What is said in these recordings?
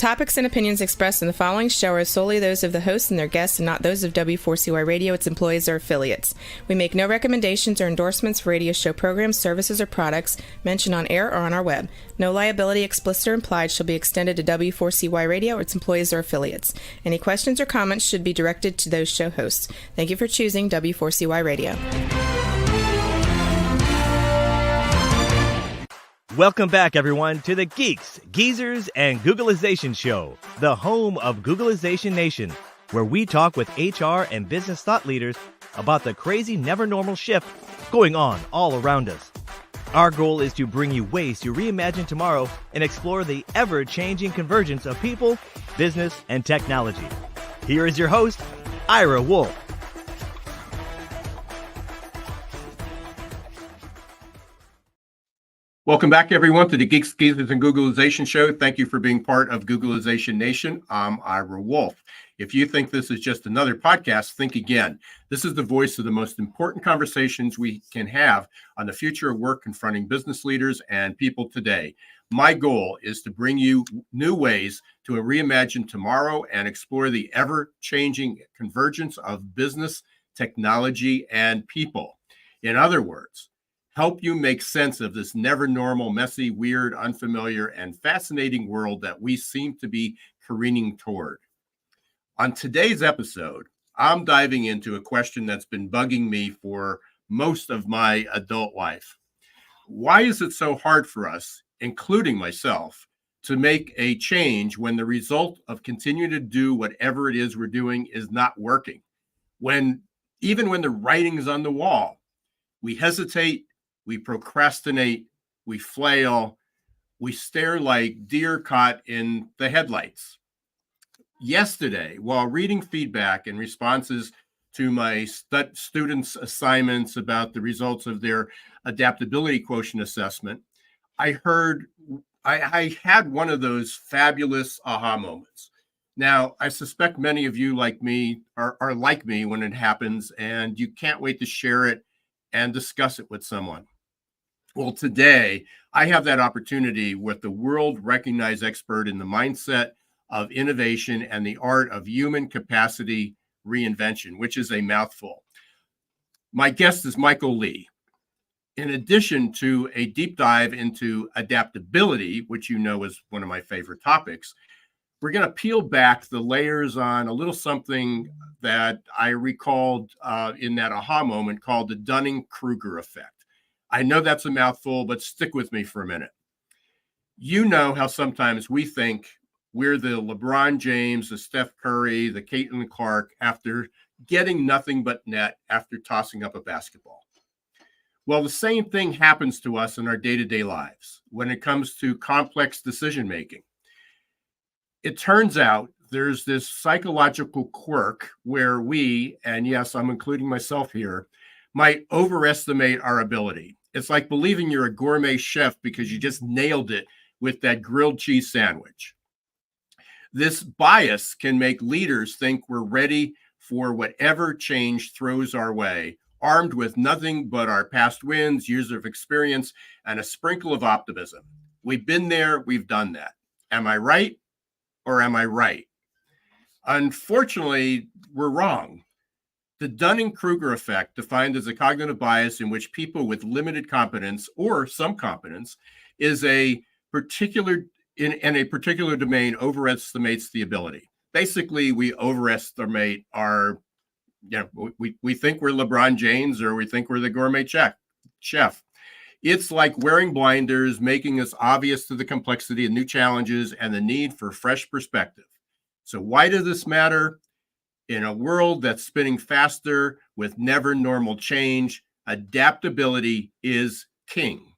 topics and opinions expressed in the following show are solely those of the hosts and their guests and not those of W4CY Radio, its employees, or affiliates. We make no recommendations or endorsements for radio show programs, services, or products mentioned on air or on our web. No liability, explicit or implied, shall be extended to W4CY Radio or its employees or affiliates. Any questions or comments should be directed to those show hosts. Thank you for choosing W4CY Radio. Welcome back, everyone, to the Geeks, Geezers, and Googleization Show, the home of Googleization Nation, where we talk with HR and business thought leaders about the crazy, never-normal shift going on all around us. Our goal is to bring you ways to reimagine tomorrow and explore the ever-changing convergence of people, business, and technology. Here is your host, Ira Wolfe. Welcome back, everyone, to the Geeks, Geezers, and Googleization Show. Thank you for being part of Googleization Nation. I'm Ira Wolfe. If you think this is just another podcast, think again. This is the voice of the most important conversations we can have on the future of work confronting business leaders and people today. My goal is to bring you new ways to reimagine tomorrow and explore the ever-changing convergence of business, technology, and people. In other words, help you make sense of this never normal, messy, weird, unfamiliar, and fascinating world that we seem to be careening toward. On today's episode, I'm diving into a question that's been bugging me for most of my adult life. Why is it so hard for us, including myself, to make a change when the result of continuing to do whatever it is we're doing is not working? Even when the writing is on the wall, we hesitate, we procrastinate, we flail, we stare like deer caught in the headlights. Yesterday, while reading feedback and responses to my students' assignments about the results of their adaptability quotient assessment, I had one of those fabulous aha moments. Now, I suspect many of you like me are like me when it happens, and you can't wait to share it and discuss it with someone. Well, today, I have that opportunity with the world-recognized expert in the mindset of innovation and the art of human capacity reinvention, which is a mouthful. My guest is Michael Lee. In addition to a deep dive into adaptability, which you know is one of my favorite topics, we're going to peel back the layers on a little something that I recalled in that aha moment called the Dunning-Kruger effect. I know that's a mouthful, but stick with me for a minute. You know how sometimes we think we're the LeBron James, the Steph Curry, the Caitlin Clark after getting nothing but net after tossing up a basketball. Well, the same thing happens to us in our day-to-day lives when it comes to complex decision-making. It turns out there's this psychological quirk where we, and yes, I'm including myself here, might overestimate our ability. It's like believing you're a gourmet chef because you just nailed it with that grilled cheese sandwich. This bias can make leaders think we're ready for whatever change throws our way, armed with nothing but our past wins, years of experience, and a sprinkle of optimism. We've been there, we've done that. Am I right or am I right? Unfortunately, we're wrong. The Dunning-Kruger effect, defined as a cognitive bias in which people with limited competence or some competence in a particular domain overestimates the ability. Basically, we overestimate we think we're LeBron James or we think we're the gourmet chef. It's like wearing blinders, making us obvious to the complexity of new challenges and the need for fresh perspective. So why does this matter? In a world that's spinning faster with never normal change, adaptability is king.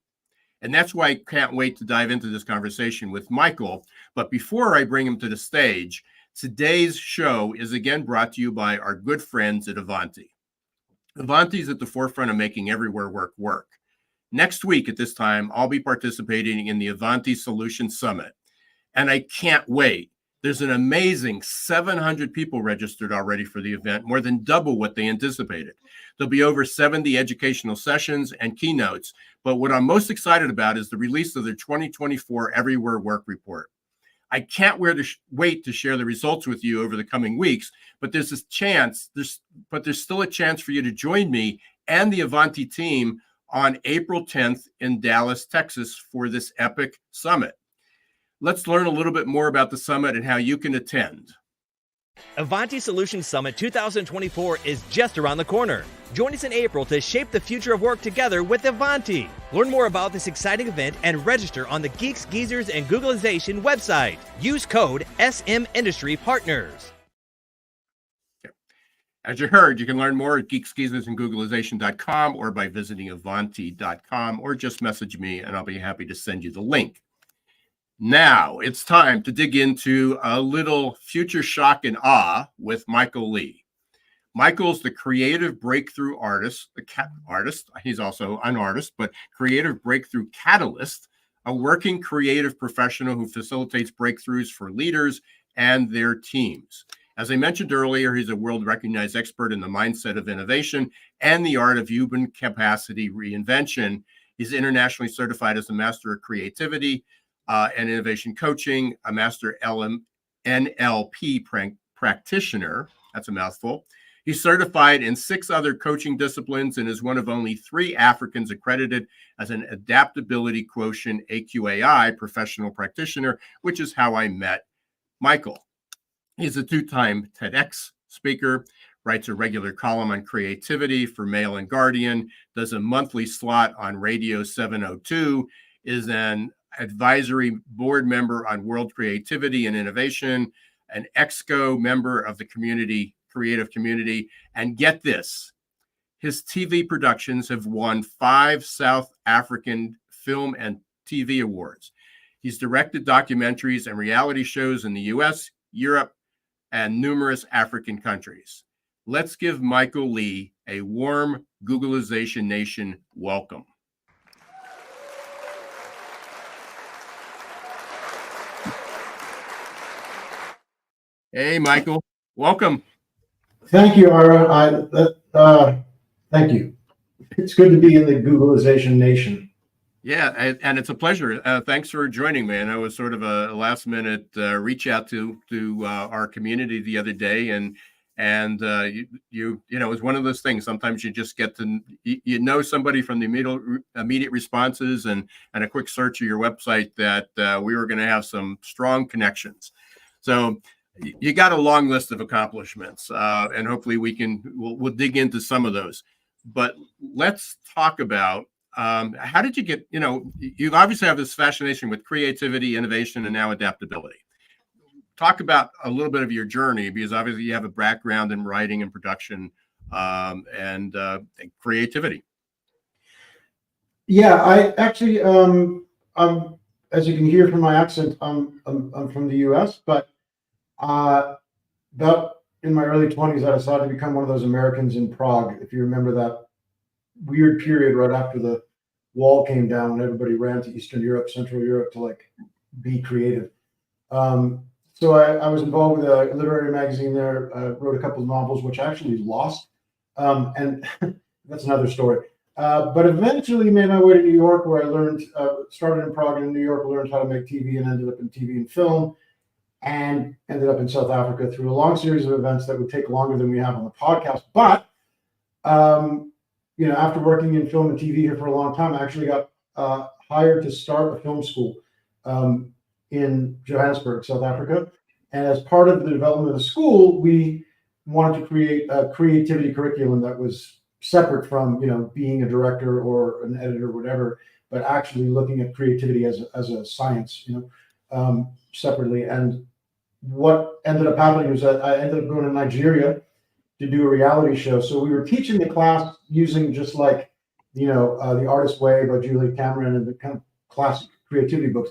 And that's why I can't wait to dive into this conversation with Michael. But before I bring him to the stage, today's show is again brought to you by our good friends at Avanti. Avanti is at the forefront of making everywhere work work. Next week at this time, I'll be participating in the Avanti Solution Summit. And I can't wait. There's an amazing 700 people registered already for the event, more than double what they anticipated. There'll be over 70 educational sessions and keynotes. But what I'm most excited about is the release of their 2024 Everywhere Work Report. I can't wait to share the results with you over the coming weeks, but there's still a chance for you to join me and the Avanti team on April 10th in Dallas, Texas for this epic summit. Let's learn a little bit more about the summit and how you can attend. Avanti Solutions Summit 2024 is just around the corner. Join us in April to shape the future of work together with Avanti. Learn more about this exciting event and register on the Geeks, Geezers, and Googleization website. Use code SMIndustryPartners. As you heard, you can learn more at geeksgeezers.and or by visiting avanti.com, or just message me and I'll be happy to send you the link. Now it's time to dig into a little future shock and awe with Michael Lee. Michael's the creative breakthrough artist, he's also an artist, but creative breakthrough catalyst, a working creative professional who facilitates breakthroughs for leaders and their teams. As I mentioned earlier, he's a world-recognized expert in the mindset of innovation and the art of human capacity reinvention. He's internationally certified as a master of creativity and innovation coaching, a master NLP practitioner. That's a mouthful. He's certified in 6 other coaching disciplines and is one of only 3 Africans accredited as an Adaptability Quotient AQAI professional practitioner, which is how I met Michael. He's a 2-time TEDx speaker, writes a regular column on creativity for Mail and Guardian, does a monthly slot on Radio 702, is an advisory board member on World Creativity and Innovation, an EXCO member of the creative community, and get this, his TV productions have won 5 South African Film and TV Awards. He's directed documentaries and reality shows in the US, Europe, and numerous African countries. Let's give Michael Lee a warm Googleization Nation welcome. Hey, Michael, welcome. Thank you, Ira. Thank you. It's good to be in the Googleization Nation. Yeah, and it's a pleasure. Thanks for joining me. And I was sort of a last-minute reach out to our community the other day, and you know, it's one of those things. Sometimes you just get to somebody from the immediate responses and a quick search of your website that we were going to have some strong connections. So you got a long list of accomplishments, and hopefully we'll dig into some of those. But let's talk about how did you get, you obviously have this fascination with creativity, innovation, and now adaptability. Talk about a little bit of your journey, because obviously you have a background in writing and production and creativity. Yeah, I actually, as you can hear from my accent, I'm from the US, but about in my early 20s, I decided to become one of those Americans in Prague. If you remember that weird period right after the wall came down and everybody ran to Eastern Europe, Central Europe to be creative. So I was involved with a literary magazine there, wrote a couple of novels, which I actually lost. And that's another story. But eventually made my way to New York, where I learned, started in Prague and in New York, learned how to make TV and ended up in TV and film, and ended up in South Africa through a long series of events that would take longer than we have on the podcast. But, after working in film and TV here for a long time, I actually got hired to start a film school in Johannesburg, South Africa. And as part of the development of the school, we wanted to create a creativity curriculum that was separate from, being a director or an editor or whatever, but actually looking at creativity as a science, separately. And what ended up happening was that I ended up going to Nigeria to do a reality show. So we were teaching the class using just The Artist's Way by Julia Cameron and the kind of classic creativity books.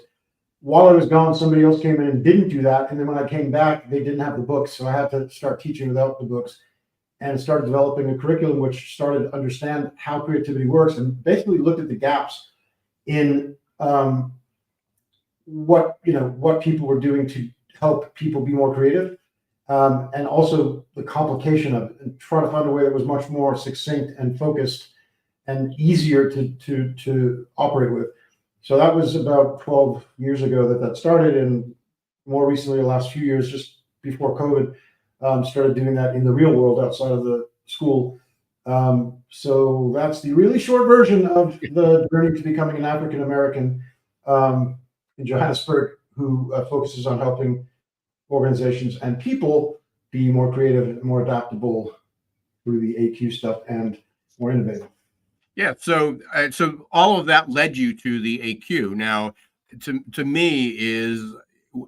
While I was gone, somebody else came in and didn't do that. And then when I came back, they didn't have the books. So I had to start teaching without the books and started developing a curriculum which started to understand how creativity works and basically looked at the gaps in what people were doing to help people be more creative, and also the complication of it, and try to find a way that was much more succinct and focused and easier to operate with. So that was about 12 years ago that started, and more recently, the last few years, just before COVID, started doing that in the real world outside of the school. So that's the really short version of the journey to becoming an African American in Johannesburg, who focuses on helping organizations and people be more creative and more adaptable through the AQ stuff and more innovative. Yeah. So all of that led you to the AQ. Now, to me is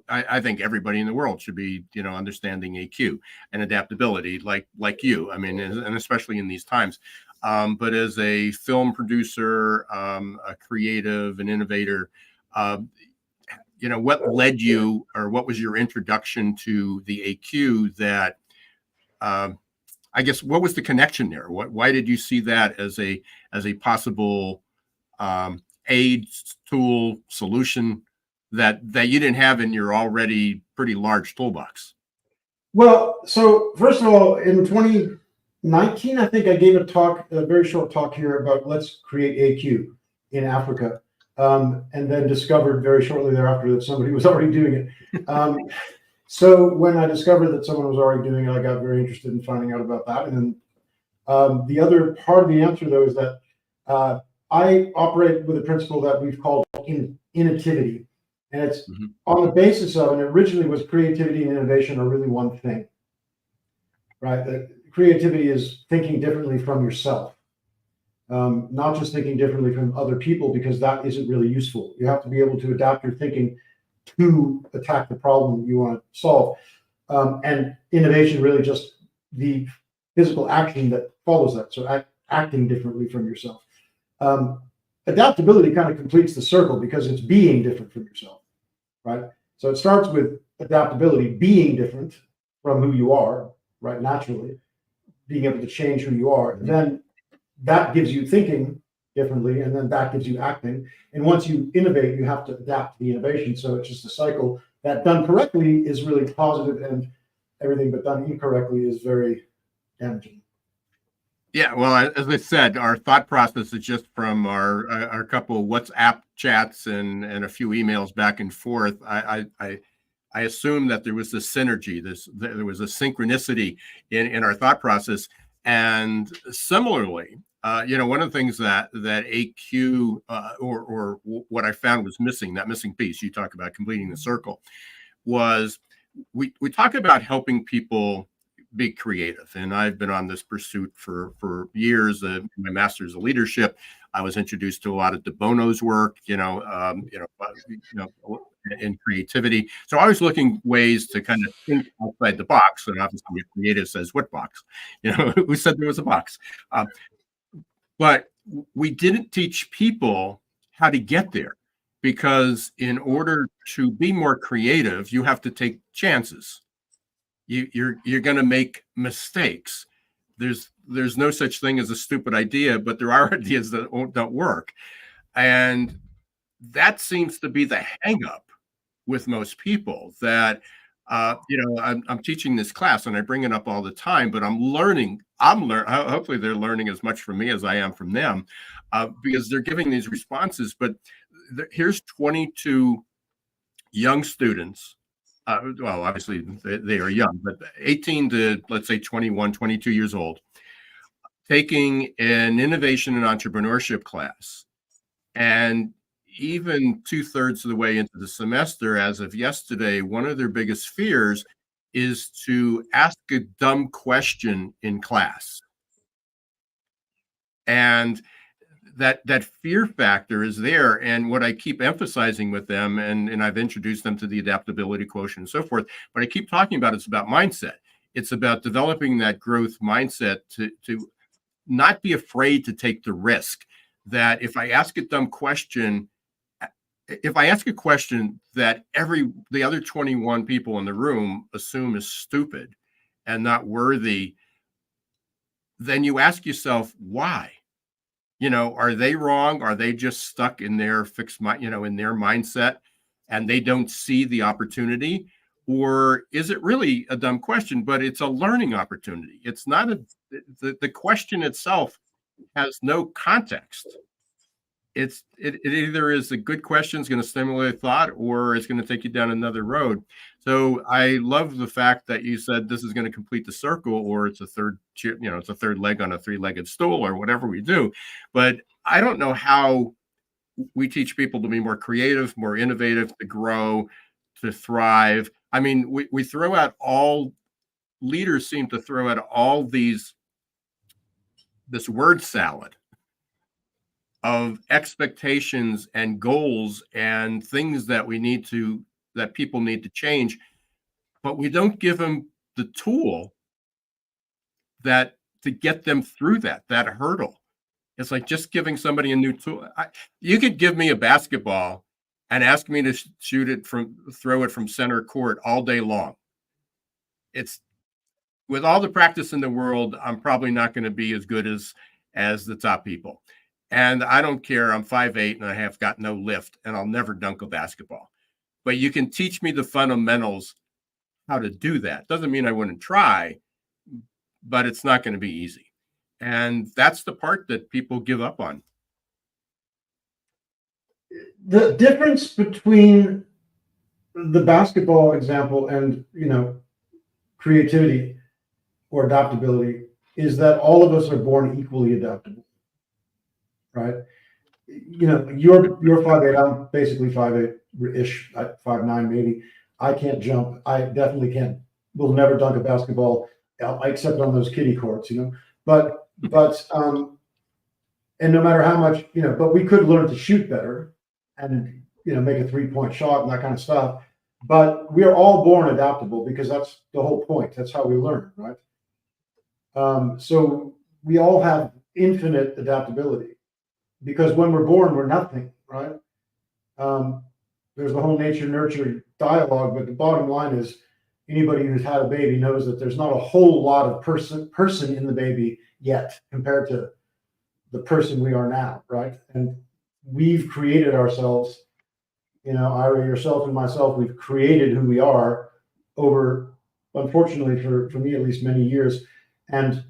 I think everybody in the world should be, understanding AQ and adaptability, like you. I mean, and especially in these times. But as a film producer, a creative, an innovator, what led you, or what was your introduction to the AQ that, I guess, what was the connection there? Why did you see that as a possible aid, tool, solution that you didn't have in your already pretty large toolbox? Well, so first of all, in 2019, I think I gave a very short talk here about let's create AQ in Africa, and then discovered very shortly thereafter that somebody was already doing it. So when I discovered that someone was already doing it, I got very interested in finding out about that. And then the other part of the answer, though, is that I operate with a principle that we've called innovativity. And it's on the basis of, and it originally was creativity and innovation are really one thing, right? That creativity is thinking differently from yourself, not just thinking differently from other people, because that isn't really useful. You have to be able to adapt your thinking to attack the problem you want to solve. And innovation really just the physical action that follows that. So acting differently from yourself. Adaptability kind of completes the circle because it's being different from yourself, right? So it starts with adaptability, being different from who you are, right? Naturally, being able to change who you are. And then that gives you thinking differently, and then that gives you acting. And once you innovate, you have to adapt to the innovation. So it's just a cycle that done correctly is really positive, and everything but done incorrectly is very damaging. Yeah, well, as I said, our thought process is just from our couple of WhatsApp chats and a few emails back and forth. I assume that there was this synergy, there was a synchronicity in our thought process, and similarly, one of the things that AQ or what I found was missing, that missing piece you talk about completing the circle, was we talk about helping people be creative. And I've been on this pursuit for years. My master's of leadership, I was introduced to a lot of De Bono's work, in creativity. So I was looking ways to kind of think outside the box. And obviously, a creative says, "What box?" Who said there was a box? But we didn't teach people how to get there, because in order to be more creative, you have to take chances. You're going to make mistakes. There's no such thing as a stupid idea, but there are ideas that don't work, and that seems to be the hang up with most people. That I'm teaching this class and I bring it up all the time, but I'm learning. Hopefully, they're learning as much from me as I am from them, because they're giving these responses. But here's 22 young students. Well, obviously they are young, but 18 to, let's say, 21, 22 years old, taking an innovation and entrepreneurship class. And even 2/3 of the way into the semester, as of yesterday, one of their biggest fears is to ask a dumb question in class. And that fear factor is there. And what I keep emphasizing with them, and I've introduced them to the adaptability quotient and so forth, but I keep talking about, it's about mindset. It's about developing that growth mindset to not be afraid to take the risk. That if I ask a dumb question, if I ask a question that the other 21 people in the room assume is stupid and not worthy, then you ask yourself, why? Are they wrong? Are they just stuck in their fixed mind, in their mindset, and they don't see the opportunity? Or is it really a dumb question, but it's a learning opportunity? It's not the question itself has no context. it either is a good question, it's going to stimulate thought, or it's going to take you down another road. So I love the fact that you said this is going to complete the circle, or it's a third, it's a third leg on a three-legged stool, or whatever we do. But I don't know how we teach people to be more creative, more innovative, to grow, to thrive. I mean, we throw out all leaders seem to throw out all this word salad of expectations and goals and things that people need to change, but we don't give them the tool to get them through that hurdle. It's like just giving somebody a new tool. You could give me a basketball and ask me to throw it from center court all day long. It's with all the practice in the world, I'm probably not going to be as good as the top people. And I don't care. I'm 5'8" and I have got no lift, and I'll never dunk a basketball. But you can teach me the fundamentals, how to do that. Doesn't mean I wouldn't try, but it's not going to be easy. And that's the part that people give up on. The difference between the basketball example and, creativity or adaptability is that all of us are born equally adaptable, right? You're 5'8", I'm basically 5'8"-ish, 5'9" maybe. I can't jump. I definitely will never dunk a basketball, except on those kiddie courts, But and no matter how much, but we could learn to shoot better and, make a 3-point shot and that kind of stuff. But we are all born adaptable because that's the whole point. That's how we learn, right? So we all have infinite adaptability because when we're born, we're nothing, right? There's the whole nature-nurture dialogue, but the bottom line is anybody who's had a baby knows that there's not a whole lot of person in the baby yet compared to the person we are now, right? And we've created ourselves, Ira, yourself and myself, we've created who we are over, unfortunately for me at least, many years. And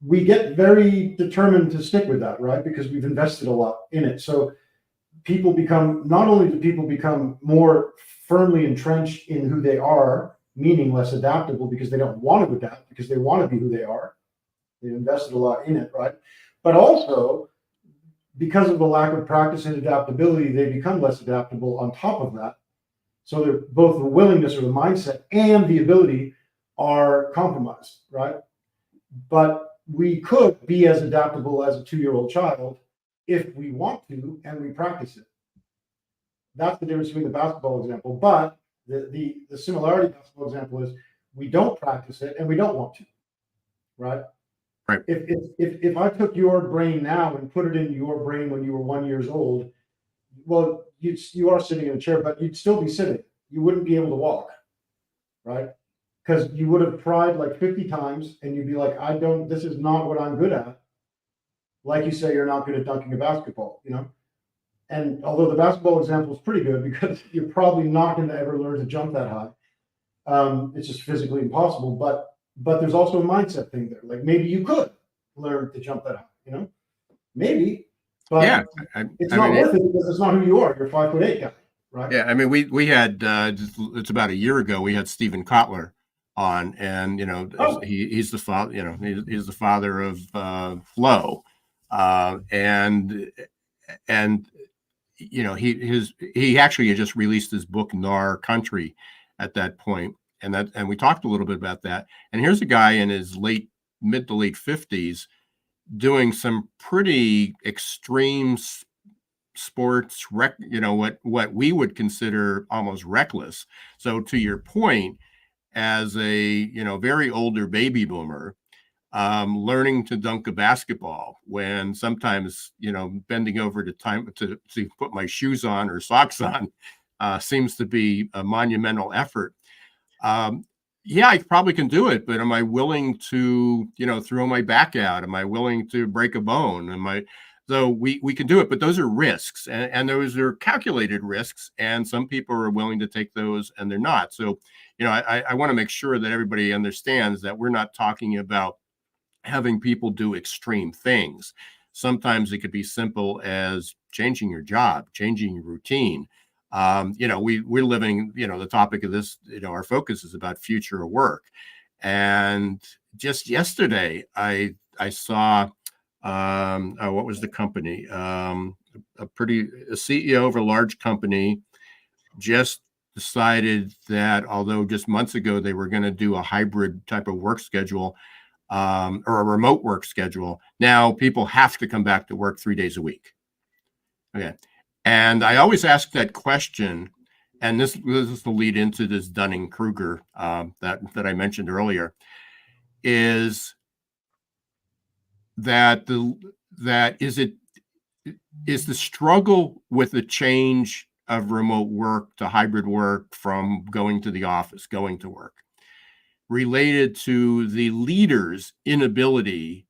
we get very determined to stick with that, right? Because we've invested a lot in it. So not only do people become more firmly entrenched in who they are, meaning less adaptable because they don't want to adapt, because they want to be who they are. They've invested a lot in it, right? But also, because of the lack of practice and adaptability, they become less adaptable on top of that. So both the willingness or the mindset and the ability are compromised, right? But we could be as adaptable as a 2-year-old child if we want to and we practice it. That's the difference between the basketball example. But the similarity in the basketball example is we don't practice it and we don't want to, right? Right. If I took your brain now and put it in your brain when you were 1 year old, well, you are sitting in a chair, but you'd still be sitting. You wouldn't be able to walk, right? Because you would have tried like 50 times and you'd be like, this is not what I'm good at. Like you say, you're not good at dunking a basketball, And although the basketball example is pretty good because you're probably not going to ever learn to jump that high. It's just physically impossible. But there's also a mindset thing there. Like maybe you could learn to jump that high, Maybe, but Yeah, it's not worth it because it's not who you are. You're a 5'8" guy, right? Yeah, I mean, we had it's about a year ago. We had Stephen Kotler on, and he's the father. He's the father of flow, and he actually had just released his book Nar Country at that point, and we talked a little bit about that. And here's a guy in his mid to late 50s doing some pretty extreme sports, what we would consider almost reckless. So to your point, as a very older baby boomer, learning to dunk a basketball when sometimes bending over to put my shoes on or socks on seems to be a monumental effort. Yeah, I probably can do it, but am I willing to throw my back out? Am I willing to break a bone? So we can do it, but those are risks, and those are calculated risks, and some people are willing to take those and they're not. So I want to make sure that everybody understands that we're not talking about having people do extreme things, Sometimes it could be simple as changing your job, changing your routine. We're living, the topic of this, our focus is about future of work. And just yesterday, I saw, what was the company? A CEO of a large company just decided that although just months ago they were going to do a hybrid type of work schedule, or a remote work schedule, now people have to come back to work 3 days a week. Okay. And I always ask that question, and this is the lead into this Dunning-Kruger that I mentioned earlier, is that is the struggle with the change of remote work to hybrid work from going to the office, going to work, related to the leader's inability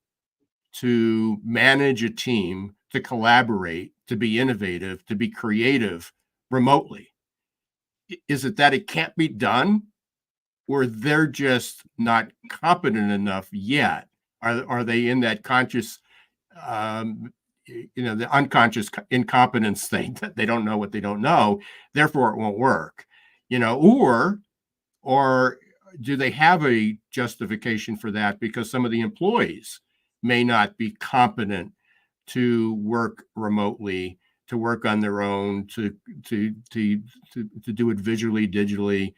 to manage a team, to collaborate, to be innovative, to be creative remotely? Is it that it can't be done, or they're just not competent enough yet? Are they in that conscious, the unconscious incompetence thing that they don't know what they don't know, therefore it won't work, or do they have a justification for that because some of the employees may not be competent to work remotely, to work on their own, to do it visually, digitally,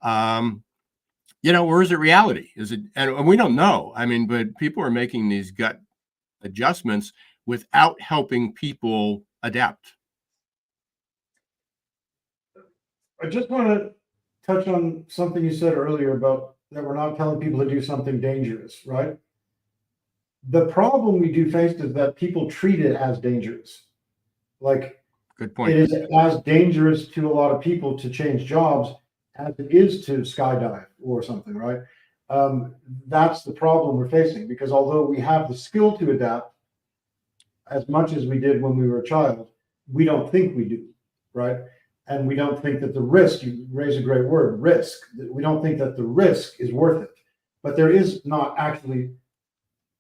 or is it reality? Is it, and we don't know. I mean, but people are making these gut adjustments without helping people adapt. I just want to touch on something you said earlier about that we're not telling people to do something dangerous, right? The problem we do face is that people treat it as dangerous. Like, good point. It is as dangerous to a lot of people to change jobs as it is to skydive or something, right? That's the problem we're facing, because although we have the skill to adapt as much as we did when we were a child, we don't think we do, right? And we don't think that the risk, you raise a great word, risk, we don't think that the risk is worth it. But there is not actually,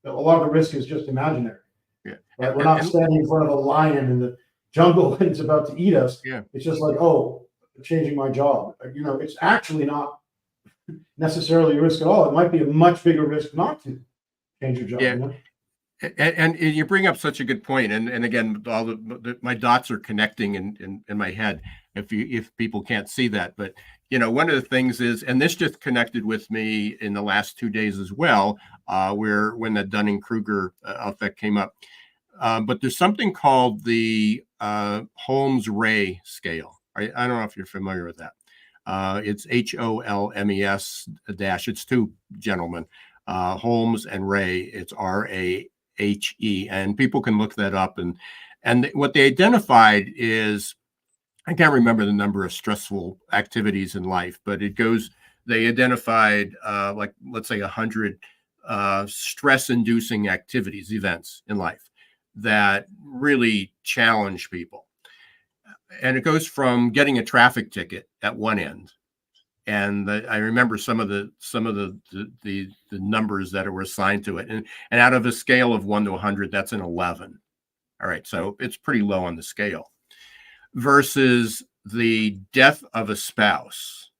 a lot of the risk is just imaginary. Yeah. Right? We're not standing in front of a lion in the jungle and it's about to eat us. Yeah. It's just like, oh, changing my job. It's actually not necessarily a risk at all. It might be a much bigger risk not to change your job. Yeah. And you bring up such a good point. And again, all my dots are connecting in my head if people can't see that. But, one of the things is, and this just connected with me in the last 2 days as well, when the Dunning-Kruger effect came up. But there's something called the Holmes-Ray scale. I don't know if you're familiar with that. It's HOLMES dash. It's two gentlemen, Holmes and Ray. It's RAHE, and people can look that up. And what they identified is, I can't remember the number of stressful activities in life, but they identified let's say 100 stress-inducing events in life that really challenge people. And it goes from getting a traffic ticket at one end. And I remember some of the numbers that were assigned to it. And out of a scale of 1 to 100, that's an 11. All right. So it's pretty low on the scale. Versus the death of a spouse,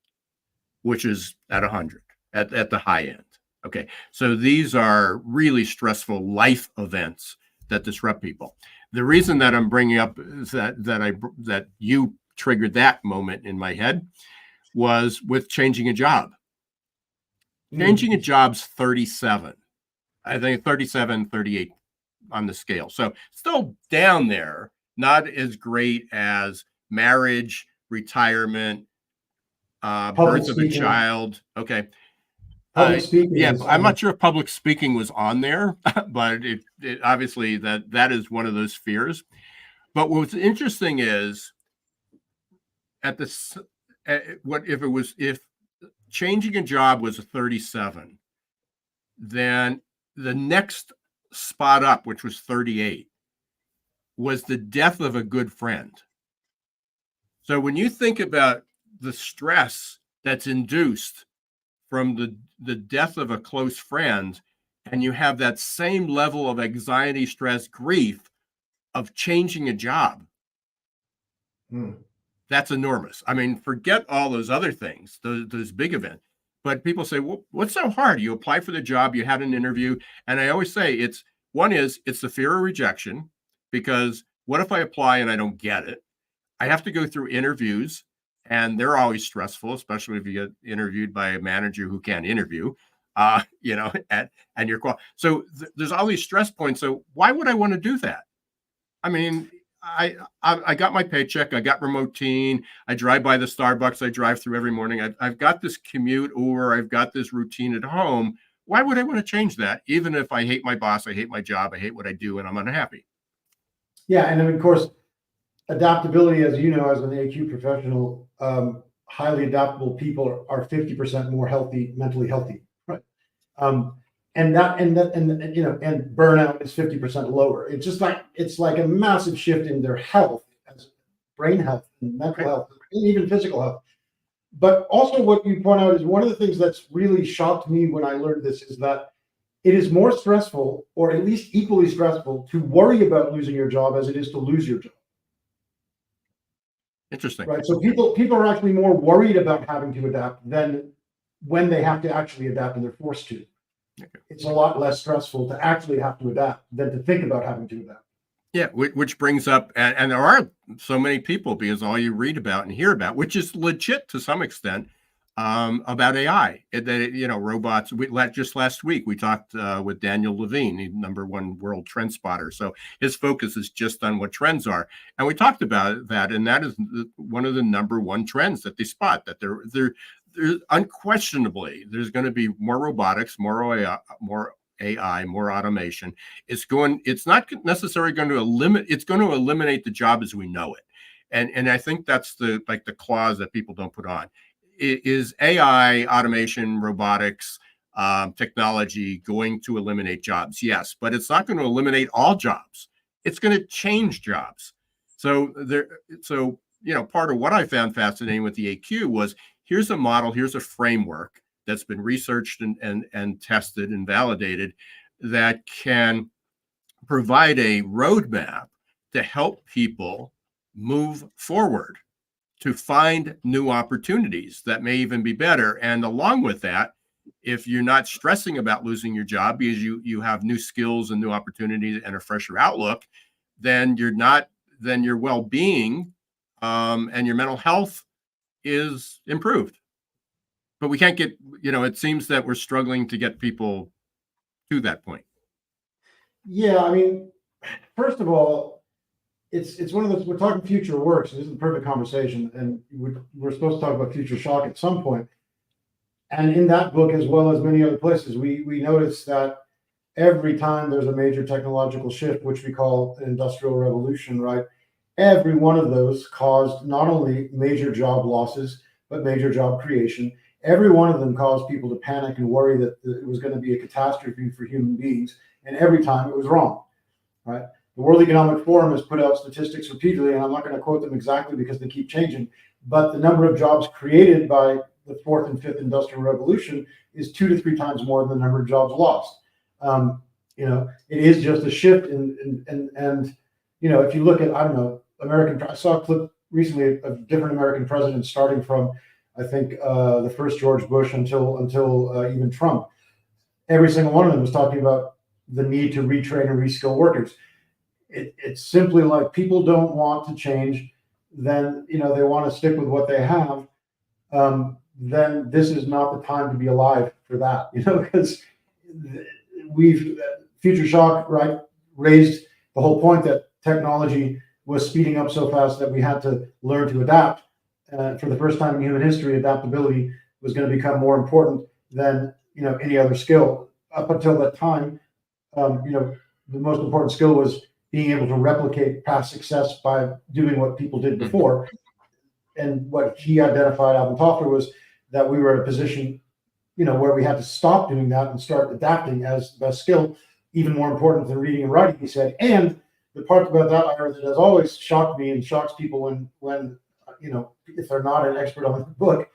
which is at 100, at the high end. Okay. So these are really stressful life events that disrupt people. The reason that I'm bringing up is that you triggered that moment in my head was with changing a job. Changing a job's 37. I think 37, 38 on the scale. So still down there, not as great as marriage, retirement, birth of a child. Okay. Public speaking. Yeah, I'm not sure if public speaking was on there, but it obviously that is one of those fears. But what's interesting is if changing a job was a 37, then the next spot up, which was 38, was the death of a good friend. So when you think about the stress that's induced from the death of a close friend, and you have that same level of anxiety, stress, grief of changing a job. That's enormous. I mean, forget all those other things, those big events. But people say, well, what's so hard? You apply for the job, you had an interview. And I always say it's the fear of rejection, because what if I apply and I don't get it? I have to go through interviews, and they're always stressful, especially if you get interviewed by a manager who can't interview, and you're so there's all these stress points. So why would I want to do that? I mean, I got my paycheck. I got remote teen. I drive by the Starbucks I drive through every morning. I've got this commute, or I've got this routine at home. Why would I want to change that? Even if I hate my boss, I hate my job, I hate what I do, and I'm unhappy. Yeah, and of course, adaptability, as you know, as an AQ professional, highly adaptable people are 50% more mentally healthy, right? And burnout is 50% lower. It's like a massive shift in their health, as brain health and mental health, and even physical health. But also, what you point out is one of the things that's really shocked me when I learned this is that it is more stressful, or at least equally stressful, to worry about losing your job as it is to lose your job. Interesting. Right. So people are actually more worried about having to adapt than when they have to actually adapt and they're forced to. Okay. It's a lot less stressful to actually have to adapt than to think about having to adapt. Yeah, which brings up, and there are so many people, because all you read about and hear about, which is legit to some extent, about AI, that robots. Just last week we talked with Daniel Levine, the #1 world trend spotter. So his focus is just on what trends are, and we talked about that, and that is one of the #1 trends that they spot. That they're unquestionably there's going to be more robotics, more AI, more automation. It's not necessarily going to eliminate. It's going to eliminate the job as we know it, and I think that's the clause that people don't put on. Is AI, automation, robotics, technology going to eliminate jobs? Yes, but it's not going to eliminate all jobs. It's going to change jobs. So part of what I found fascinating with the AQ was, here's a model, here's a framework that's been researched and tested and validated that can provide a roadmap to help people move forward, to find new opportunities that may even be better. And along with that, if you're not stressing about losing your job because you have new skills and new opportunities and a fresher outlook, then your well-being and your mental health is improved. But we can't get, it seems that we're struggling to get people to that point. Yeah, I mean, first of all, it's one of those, we're talking future work, so this is the perfect conversation, and we're supposed to talk about future shock at some point. And in that book, as well as many other places, we notice that every time there's a major technological shift, which we call an industrial revolution, right? Every one of those caused not only major job losses, but major job creation. Every one of them caused people to panic and worry that it was going to be a catastrophe for human beings. And every time it was wrong, right? The World Economic Forum has put out statistics repeatedly, and I'm not going to quote them exactly because they keep changing, but the number of jobs created by the fourth and fifth industrial revolution is 2 to 3 times more than the number of jobs lost. It is just a shift and if you look at, I don't know, I saw a clip recently of different American presidents starting from, I think, the first George Bush until even Trump. Every single one of them was talking about the need to retrain and reskill workers. It's simply like people don't want to change, then they want to stick with what they have. Then this is not the time to be alive for that, because Future Shock, right, raised the whole point that technology was speeding up so fast that we had to learn to adapt. For the first time in human history, adaptability was going to become more important than any other skill. Up until that time, the most important skill was being able to replicate past success by doing what people did before. And what he identified, Alvin Toffler, was that we were in a position, where we had to stop doing that and start adapting as the best skill, even more important than reading and writing, he said. And the part about that, Ira, that has always shocked me and shocks people when if they're not an expert on the book,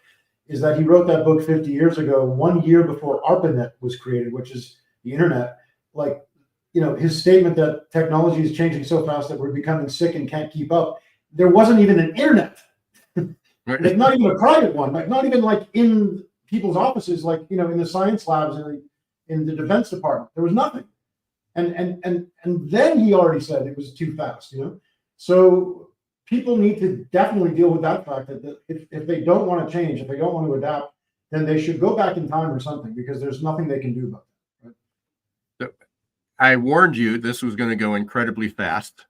is that he wrote that book 50 years ago, 1 year before ARPANET was created, which is the internet, like, his statement that technology is changing so fast that we're becoming sick and can't keep up. There wasn't even an internet, like not even a private one, like not even like in people's offices, like, in the science labs and in the defense department, there was nothing. And then he already said it was too fast, So people need to definitely deal with that fact that if they don't want to change, if they don't want to adapt, then they should go back in time or something, because there's nothing they can do about that. Right? I warned you this was going to go incredibly fast.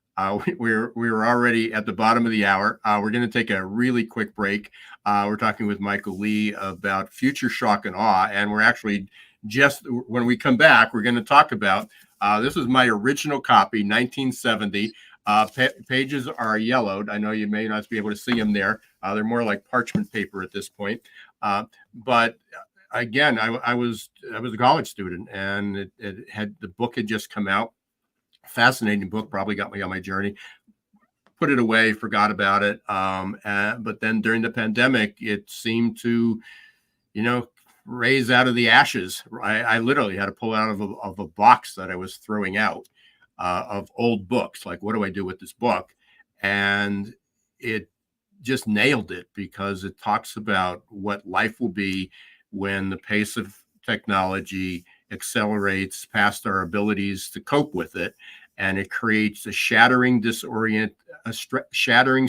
We were already at the bottom of the hour. We're going to take a really quick break. We're talking with Michael Lee about future shock and awe, and we're actually just when we come back, we're going to talk about this is my original copy, 1970. Pages are yellowed. I know you may not be able to see them there. They're more like parchment paper at this point. But again, I was a college student, and the book had just come out. Fascinating book, probably got me on my journey. Put it away, forgot about it. But then during the pandemic, it seemed to, raise out of the ashes. I literally had to pull out of a box that I was throwing out of old books. Like, what do I do with this book? And it just nailed it, because it talks about what life will be when the pace of technology accelerates past our abilities to cope with it, and it creates a shattering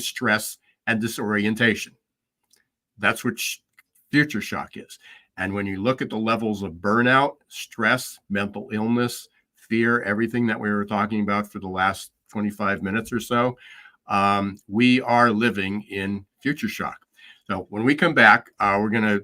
stress and disorientation. That's what future shock is. And when you look at the levels of burnout, stress, mental illness, fear, everything that we were talking about for the last 25 minutes or so, we are living in future shock. So when we come back, we're gonna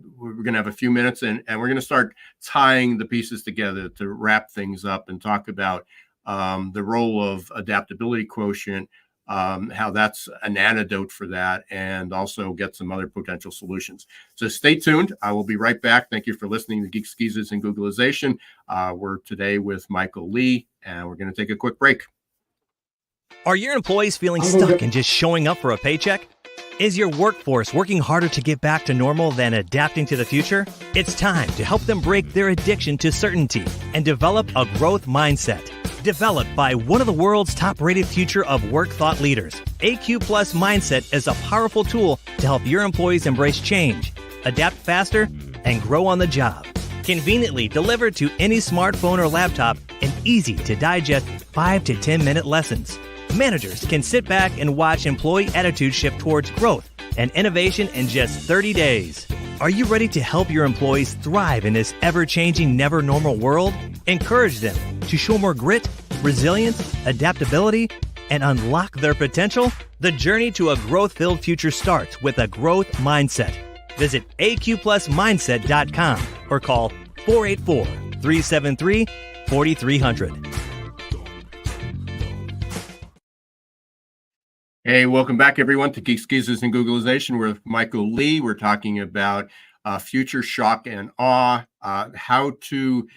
have a few minutes, and we're gonna start tying the pieces together to wrap things up and talk about the role of adaptability quotient, how that's an antidote for that, and also get some other potential solutions. So stay tuned. I will be right back. Thank you for listening to Geeks, Geezers, and Googlization. We're today with Michael Lee, and we're going to take a quick break. Are your employees feeling stuck and just showing up for a paycheck? Is your workforce working harder to get back to normal than adapting to the future? It's time to help them break their addiction to certainty and develop a growth mindset. Developed by one of the world's top-rated future of work thought leaders, AQ Plus Mindset is a powerful tool to help your employees embrace change, adapt faster, and grow on the job. Conveniently delivered to any smartphone or laptop and easy to digest 5 to 10-minute lessons. Managers can sit back and watch employee attitude shift towards growth and innovation in just 30 days. Are you ready to help your employees thrive in this ever-changing, never-normal world? Encourage them to show more grit, resilience, adaptability, and unlock their potential? The journey to a growth-filled future starts with a growth mindset. Visit aqplusmindset.com or call 484-373-4300. Hey, welcome back, everyone, to Geeks, Geezers, and Googlization. We're with Michael Lee. We're talking about future shock and awe, how to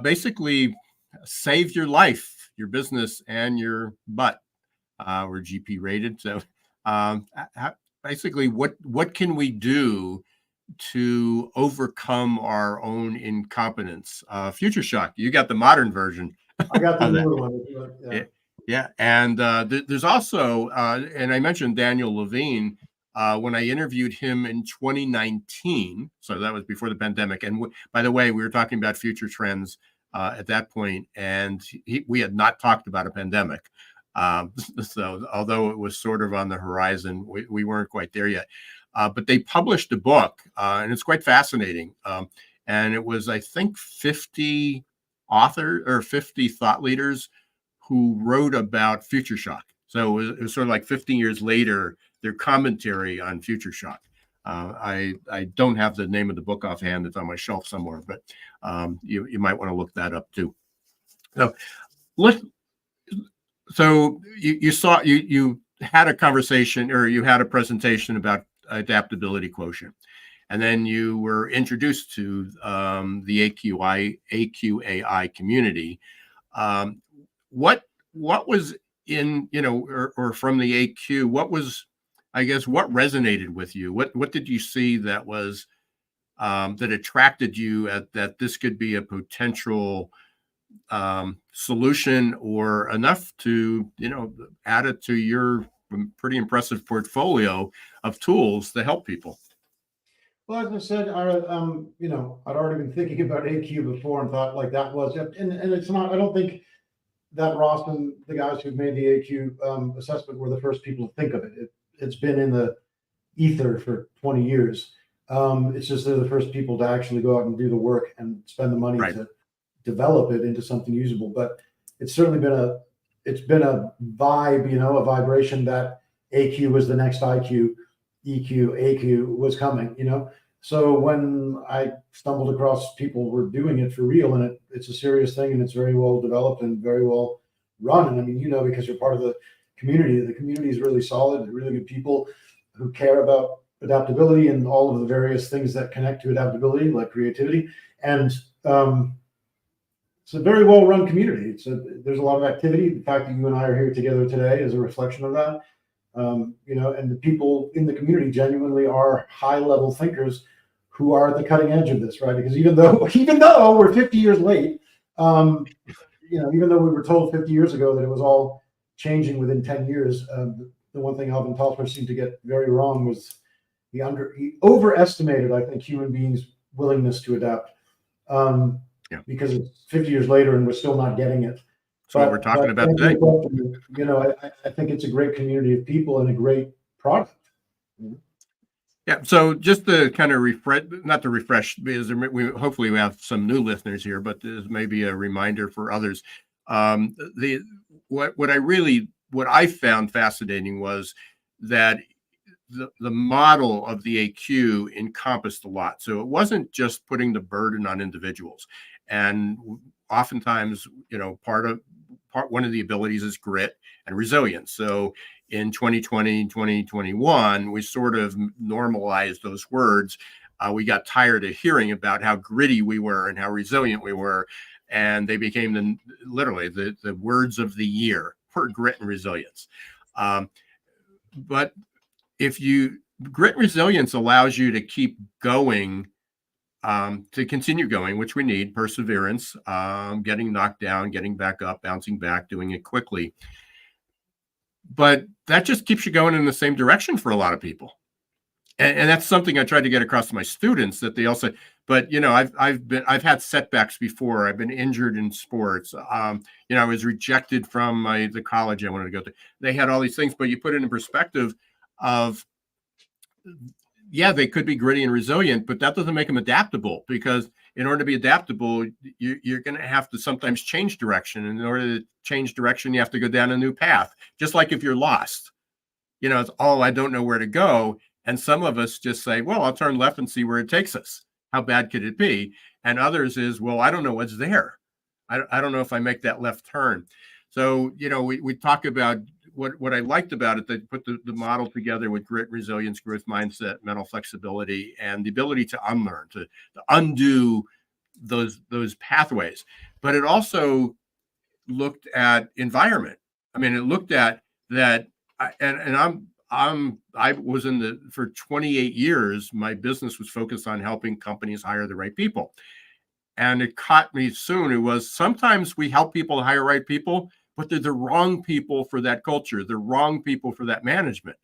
basically save your life, your business, and your butt. We're GP rated. So basically, what can we do to overcome our own incompetence? Future shock, you got the modern version. I got the newer one. Yeah. Yeah, and there's also, and I mentioned Daniel Levine when I interviewed him in 2019. So that was before the pandemic. And by the way, we were talking about future trends at that point, and we had not talked about a pandemic. So although it was sort of on the horizon, we weren't quite there yet. But they published a book, and it's quite fascinating. And it was, I think, 50 authors or 50 thought leaders who wrote about future shock. So it was sort of like 15 years later, their commentary on future shock. I don't have the name of the book offhand. It's on my shelf somewhere, but you might want to look that up too. So you had a conversation, or you had a presentation about adaptability quotient, and then you were introduced to the AQAI community. What was in, or from the AQ, what was, I guess, what resonated with you? What did you see that was that attracted you that this could be a potential solution or enough to, add it to your pretty impressive portfolio of tools to help people. Well, as I said, I'd already been thinking about AQ before and thought like that was, and it's not, I don't think that Ross and the guys who've made the AQ assessment were the first people to think of it. It's been in the ether for 20 years. It's just they're the first people to actually go out and do the work and spend the money to develop it into something usable. But it's certainly been a vibe, a vibration that AQ was the next IQ, EQ, AQ was coming, So when I stumbled across people were doing it for real, and it's a serious thing, and it's very well developed and very well run. And I mean, because you're part of the community is really solid, really good people who care about adaptability and all of the various things that connect to adaptability, like creativity. And it's a very well-run community. There's a lot of activity. The fact that you and I are here together today is a reflection of that. And the people in the community genuinely are high-level thinkers who are at the cutting edge of this, right? Because even though we're 50 years late, even though we were told 50 years ago that it was all changing within 10 years, the one thing Alvin Toffler seemed to get very wrong was he overestimated, I think, human beings' willingness to adapt. Because it's 50 years later and we're still not getting it. So what we're talking about today. I think it's a great community of people and a great product. Yeah. So just to kind of refresh, because hopefully we have some new listeners here, but this may be a reminder for others. What I found fascinating was that the model of the AQ encompassed a lot. So it wasn't just putting the burden on individuals. And oftentimes, one of the abilities is grit and resilience. So in 2020, 2021, we sort of normalized those words. We got tired of hearing about how gritty we were and how resilient we were. And they became literally the words of the year for grit and resilience. But grit and resilience allows you to keep going, to continue going, which we need, perseverance, getting knocked down, getting back up, bouncing back, doing it quickly. But that just keeps you going in the same direction for a lot of people. And that's something I tried to get across to my students, that they all say, but I've had setbacks before. I've been injured in sports. I was rejected from the college I wanted to go to. They had all these things, but you put it in perspective of, they could be gritty and resilient, but that doesn't make them adaptable, because in order to be adaptable, you're going to have to sometimes change direction. And in order to change direction, you have to go down a new path. Just like if you're lost, it's, I don't know where to go. And some of us just say, well, I'll turn left and see where it takes us. How bad could it be? And others is, well, I don't know what's there. I don't know if I make that left turn. So, we talk about what I liked about it, they put the model together with grit, resilience, growth mindset, mental flexibility, and the ability to unlearn, to undo those pathways. But it also looked at environment. I mean, it looked at that, I was for 28 years, my business was focused on helping companies hire the right people. And it caught me soon. It was, sometimes we help people hire right people, but they're the wrong people for that culture, the wrong people for that management.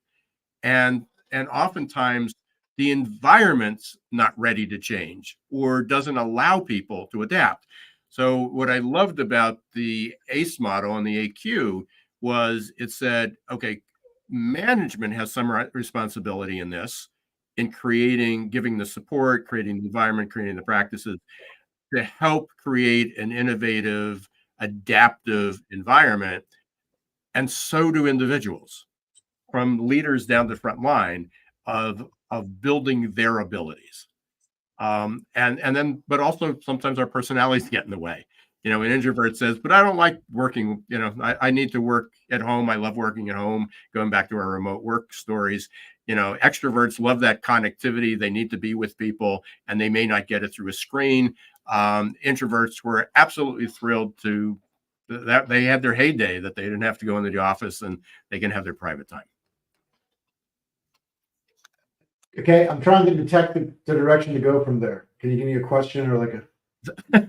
And oftentimes the environment's not ready to change or doesn't allow people to adapt. So what I loved about the ACE model and the AQ was it said, okay, management has some responsibility in this, in giving the support, creating the environment, creating the practices to help create an innovative, adaptive environment. And so do individuals, from leaders down the front line, of building their abilities. And then, but also sometimes our personalities get in the way. An introvert says, but I don't like working, I need to work at home. I love working at home, going back to our remote work stories. Extroverts love that connectivity. They need to be with people, and they may not get it through a screen. Introverts were absolutely thrilled that they had their heyday, that they didn't have to go into the office and they can have their private time. Okay, I'm trying to detect the direction to go from there. Can you give me a question or like a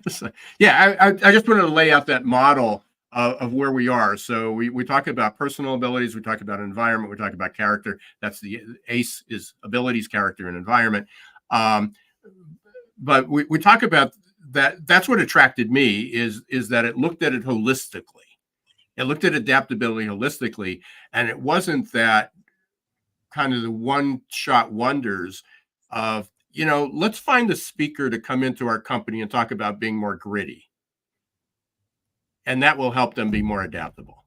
So, yeah, I just wanted to lay out that model of where we are. So we talk about personal abilities, we talk about environment, we talk about character. That's the ACE is abilities, character, and environment. But we talk about that. That's what attracted me is that it looked at it holistically. It looked at adaptability holistically, and it wasn't that kind of the one-shot wonders of, let's find a speaker to come into our company and talk about being more gritty. And that will help them be more adaptable.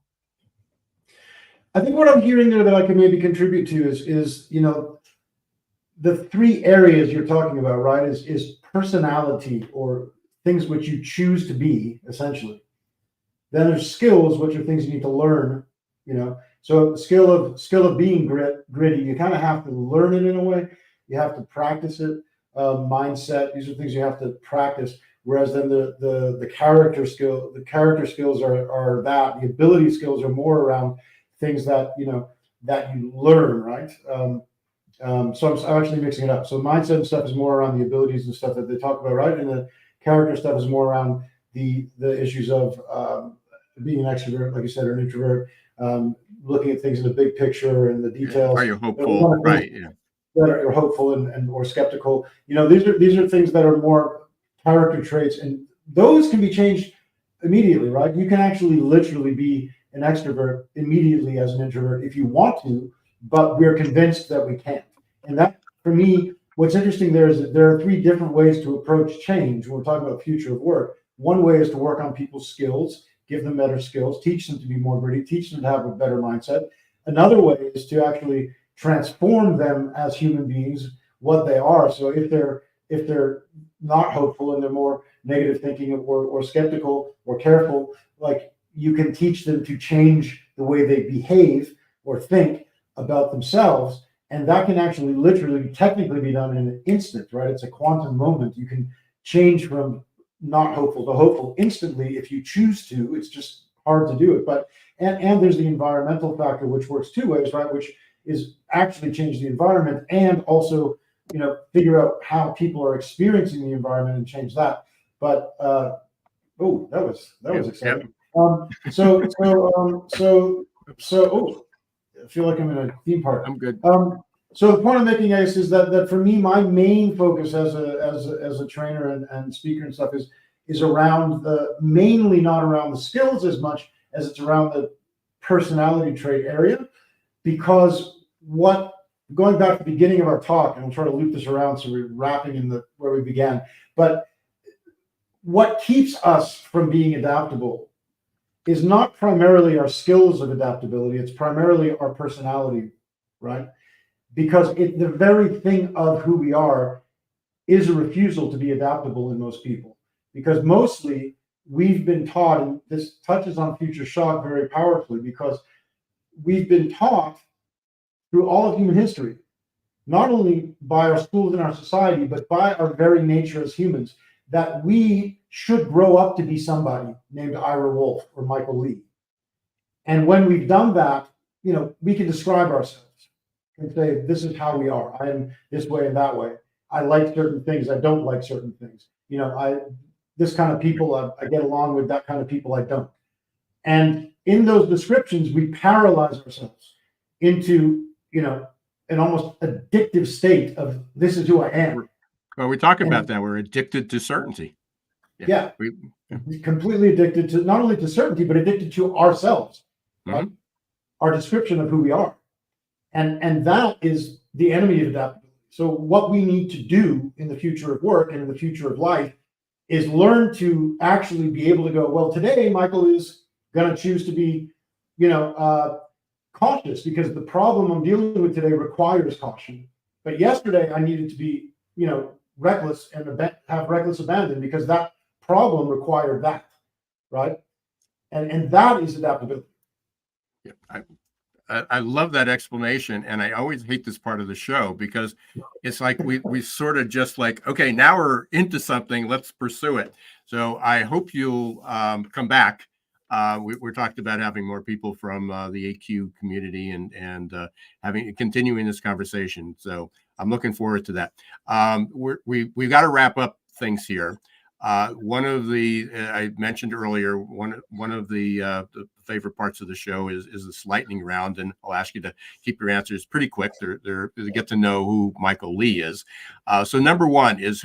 I think what I'm hearing there that I can maybe contribute to is the three areas you're talking about, right? Is personality, or things which you choose to be, essentially. Then there's skills, which are things you need to learn, So the skill of being gritty, you kind of have to learn it in a way. You have to practice it. Mindset, these are things you have to practice. Whereas then the character skills are that. The ability skills are more around things that you learn, right? So I'm actually mixing it up. So mindset and stuff is more around the abilities and stuff that they talk about, right? And the character stuff is more around the issues of being an extrovert, like you said, or an introvert, looking at things in the big picture and the details. Are you hopeful? Right. Yeah. That you're hopeful and or skeptical. These are things that are more character traits, and those can be changed immediately, right? You can actually literally be an extrovert immediately as an introvert if you want to, but we're convinced that we can't. And that, for me, what's interesting there is that there are three different ways to approach change when we're talking about future of work. One way is to work on people's skills, give them better skills, teach them to be more gritty, teach them to have a better mindset. Another way is to actually transform them as human beings, what they are. So if they're not hopeful and they're more negative thinking or skeptical or careful, like, you can teach them to change the way they behave or think about themselves. And that can actually literally technically be done in an instant, right? It's a quantum moment. You can change from not hopeful to hopeful instantly if you choose to. It's just hard to do it. But and there's the environmental factor, which works two ways, right? Which is actually change the environment and also, figure out how people are experiencing the environment and change that. But that was exciting. So I feel like I'm in a theme park. I'm good. So the point I'm making, Ace, is that for me, my main focus as a trainer and speaker and stuff is around mainly not around the skills as much as it's around the personality trait area. Because going back to the beginning of our talk, and I'll try to loop this around so we're wrapping in where we began, but what keeps us from being adaptable is not primarily our skills of adaptability, it's primarily our personality, right? Because the very thing of who we are is a refusal to be adaptable in most people. Because mostly we've been taught, and this touches on future shock very powerfully, because we've been taught through all of human history, not only by our schools and our society, but by our very nature as humans, that we should grow up to be somebody named Ira Wolfe or Michael Lee. And when we've done that, we can describe ourselves and say, this is how we are. I am this way and that way. I like certain things. I don't like certain things. This kind of people, I get along with, that kind of people I don't. And in those descriptions, we paralyze ourselves into, an almost addictive state of, this is who I am. Well, we talk about that. We're addicted to certainty. Yeah. Completely addicted to, not only to certainty, but addicted to ourselves, right? Mm-hmm. Our description of who we are. And that is the enemy of adaptability. So what we need to do in the future of work and in the future of life is learn to actually be able to go, well, today Michael is going to choose to be, cautious, because the problem I'm dealing with today requires caution. But yesterday I needed to be, reckless and have reckless abandon because that problem required that, right? And that is adaptability. Yeah, I love that explanation, and I always hate this part of the show because it's like we sort of just like, okay, now we're into something, let's pursue it. So I hope you'll come back. We're talking about having more people from the AQ community and continuing this conversation. So I'm looking forward to that. We've got to wrap up things here. One of the I mentioned earlier, one of the favorite parts of the show is this lightning round, and I'll ask you to keep your answers pretty quick. They get to know who Michael Lee is. So number one is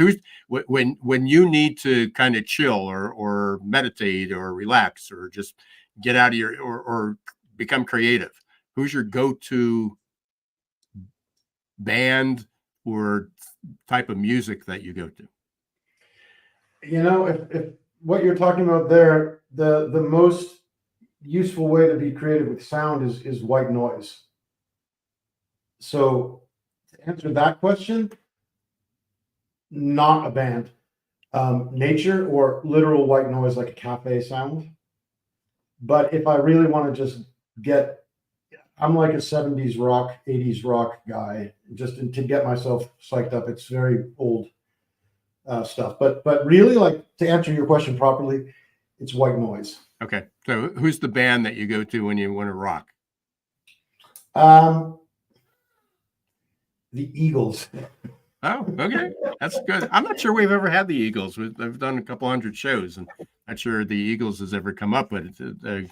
when you need to kind of chill or meditate or relax or just get out of or become creative. Who's your go-to band or type of music that you go to? If what you're talking about there, the most useful way to be creative with sound is white noise. So to answer that question, not a band. Nature or literal white noise like a cafe sound. But if I really want to just I'm like a 70s rock, 80s rock guy, just to get myself psyched up. It's very old stuff. But really, like, to answer your question properly, it's white noise. Okay. So who's the band that you go to when you want to rock? The Eagles. Oh, okay. That's good. I'm not sure we've ever had the Eagles. I've done a couple hundred shows, and not sure the Eagles has ever come up, but they're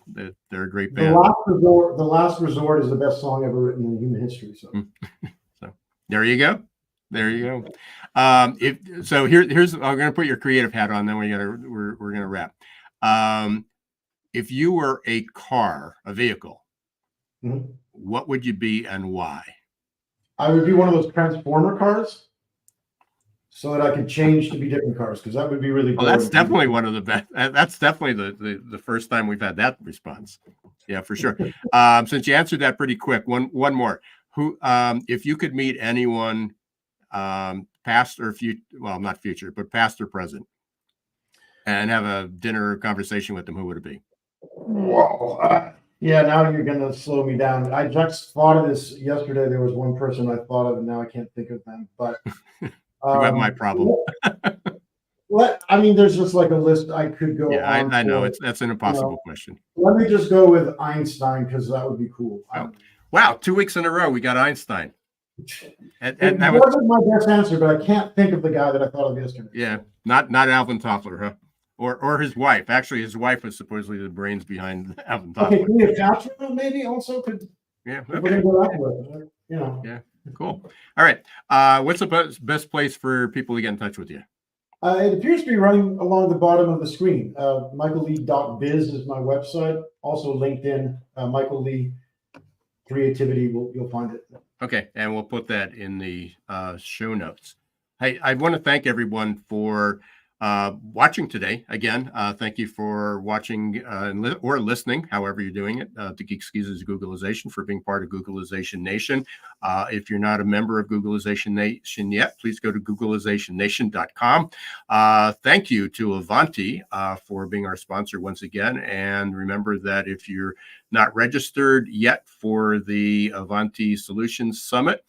a great band. The Last Resort is the best song ever written in human history. So, so there you go. There you go. Here's I'm going to put your creative hat on. Then we're going to wrap. If you were a vehicle, mm-hmm. What would you be and why? I would be one of those Transformer cars, so that I could change to be different cars, because that would be really cool. Well, that's definitely one of the best. That's definitely the first time we've had that response. Yeah, for sure. Since you answered that pretty quick, one more. Who, if you could meet anyone, past or future, well, not future, but past or present, and have a dinner conversation with them, who would it be? Whoa. Yeah, now you're going to slow me down. I just thought of this yesterday. There was one person I thought of, and now I can't think of them. But you have my problem. There's just like a list I could go. Yeah, I know that's an impossible question. Let me just go with Einstein, because that would be cool. Wow, 2 weeks in a row we got Einstein. And that wasn't my best answer, but I can't think of the guy that I thought of yesterday. Yeah, not Alvin Toffler, huh? Or his wife. Actually, his wife was supposedly the brains behind Alvin Toffler. Okay, Cleopatra maybe also could. Yeah. Okay. We're gonna go that way, Yeah. Cool. All right. What's the best place for people to get in touch with you? It appears to be running along the bottom of the screen. MichaelLee.biz is my website. Also LinkedIn, Michael Lee Creativity. You'll find it. Okay, and we'll put that in the show notes. Hey, I want to thank everyone for watching today. Again, thank you for watching or listening, however you're doing it, to Geeks, Geezers, Googlization, for being part of Googlization Nation. If you're not a member of Googlization Nation yet, please go to googlizationnation.com. Thank you to Avanti for being our sponsor once again. And remember that if you're not registered yet for the Avanti Solutions Summit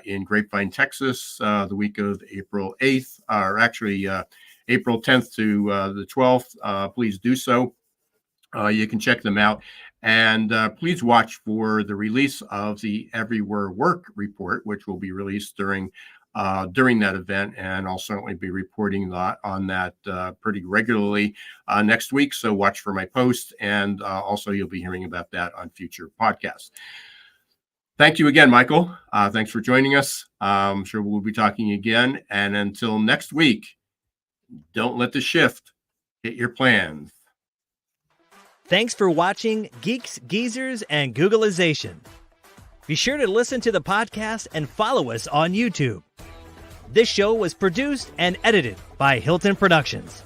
in Grapevine, Texas, the week of April 8th, or actually April 10th to the 12th, please do so. You can check them out. And please watch for the release of the Everywhere Work report, which will be released during that event. And I'll certainly be reporting on that pretty regularly next week. So watch for my post. And also you'll be hearing about that on future podcasts. Thank you again, Michael. Thanks for joining us. I'm sure we'll be talking again. And until next week, don't let the shift hit your plans. Thanks for watching Geeks, Geezers, and Googlization. Be sure to listen to the podcast and follow us on YouTube. This show was produced and edited by Hilton Productions.